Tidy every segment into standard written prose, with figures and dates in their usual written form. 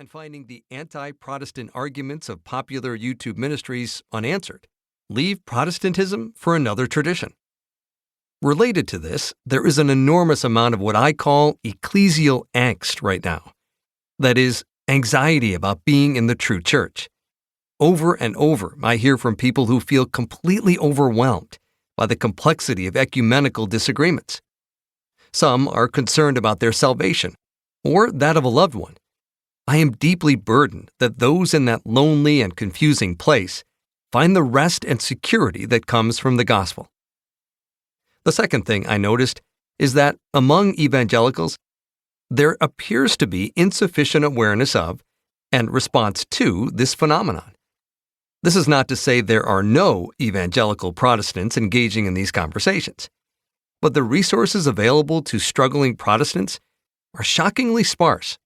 and finding the anti-Protestant arguments of popular YouTube ministries unanswered, leave Protestantism for another tradition. Related to this, there is an enormous amount of what I call ecclesial angst right now. That is, anxiety about being in the true church. Over and over, I hear from people who feel completely overwhelmed by the complexity of ecumenical disagreements. Some are concerned about their salvation, or that of a loved one. I am deeply burdened that those in that lonely and confusing place find the rest and security that comes from the gospel. The second thing I noticed is that among evangelicals, there appears to be insufficient awareness of and response to this phenomenon. This is not to say there are no evangelical Protestants engaging in these conversations, but the resources available to struggling Protestants are shockingly sparse.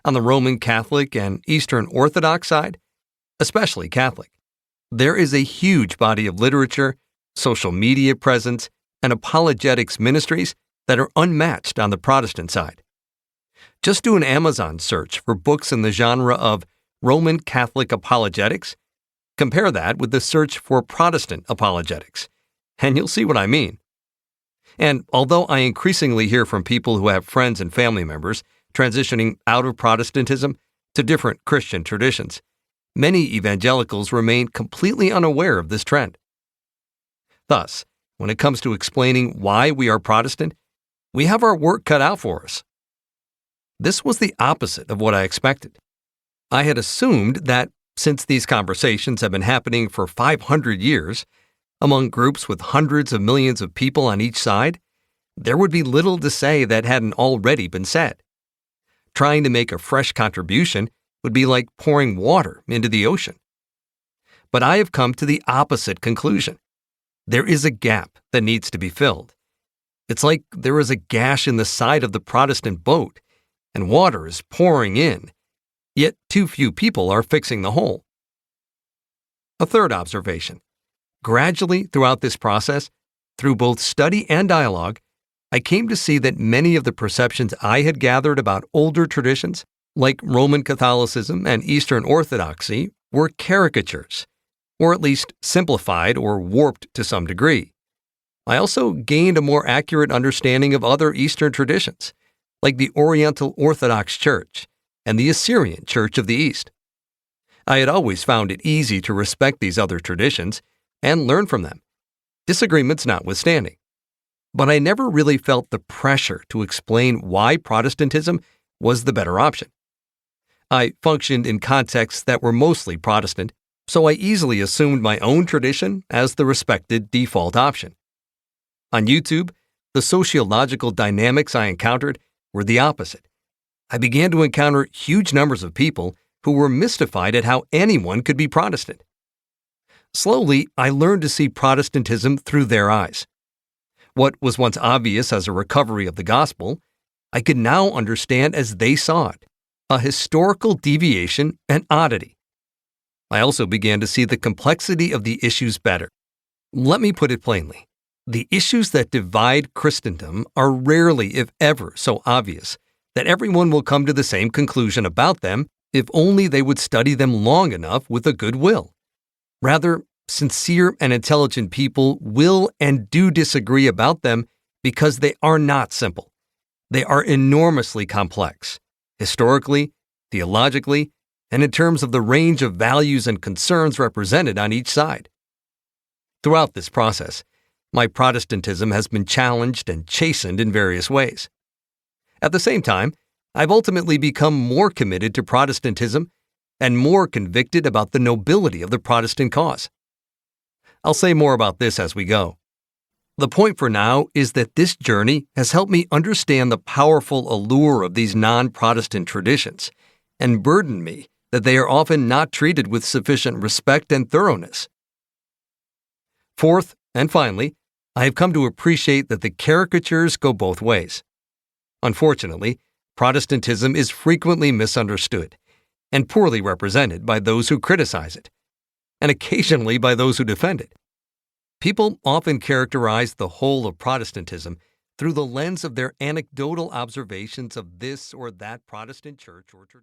On the Roman Catholic and Eastern Orthodox side, especially Catholic, there is a huge body of literature, social media presence, and apologetics ministries that are unmatched on the Protestant side. Just do an Amazon search for books in the genre of Roman Catholic apologetics. Compare that with the search for Protestant apologetics, and you'll see what I mean. And although I increasingly hear from people who have friends and family members transitioning out of Protestantism to different Christian traditions, many evangelicals remain completely unaware of this trend. Thus, when it comes to explaining why we are Protestant, we have our work cut out for us. This was the opposite of what I expected. I had assumed that since these conversations have been happening for 500 years, among groups with hundreds of millions of people on each side, there would be little to say that hadn't already been said. Trying to make a fresh contribution would be like pouring water into the ocean. But I have come to the opposite conclusion. There is a gap that needs to be filled. It's like there is a gash in the side of the Protestant boat, and water is pouring in, yet too few people are fixing the hole. A third observation. Gradually throughout this process, through both study and dialogue, I came to see that many of the perceptions I had gathered about older traditions, like Roman Catholicism and Eastern Orthodoxy, were caricatures, or at least simplified or warped to some degree. I also gained a more accurate understanding of other Eastern traditions, like the Oriental Orthodox Church and the Assyrian Church of the East. I had always found it easy to respect these other traditions and learn from them, disagreements notwithstanding. But I never really felt the pressure to explain why Protestantism was the better option. I functioned in contexts that were mostly Protestant, so I easily assumed my own tradition as the respected default option. On YouTube, the sociological dynamics I encountered were the opposite. I began to encounter huge numbers of people who were mystified at how anyone could be Protestant. Slowly, I learned to see Protestantism through their eyes. What was once obvious as a recovery of the gospel, I could now understand as they saw it, a historical deviation and oddity. I also began to see the complexity of the issues better. Let me put it plainly. The issues that divide Christendom are rarely, if ever, so obvious that everyone will come to the same conclusion about them if only they would study them long enough with a good will. Rather, sincere and intelligent people will and do disagree about them because they are not simple. They are enormously complex, historically, theologically, and in terms of the range of values and concerns represented on each side. Throughout this process, my Protestantism has been challenged and chastened in various ways. At the same time, I've ultimately become more committed to Protestantism and more convicted about the nobility of the Protestant cause. I'll say more about this as we go. The point for now is that this journey has helped me understand the powerful allure of these non-Protestant traditions and burdened me that they are often not treated with sufficient respect and thoroughness. Fourth, and finally, I have come to appreciate that the caricatures go both ways. Unfortunately, Protestantism is frequently misunderstood and poorly represented by those who criticize it, and occasionally by those who defend it. People often characterize the whole of Protestantism through the lens of their anecdotal observations of this or that Protestant church or tradition.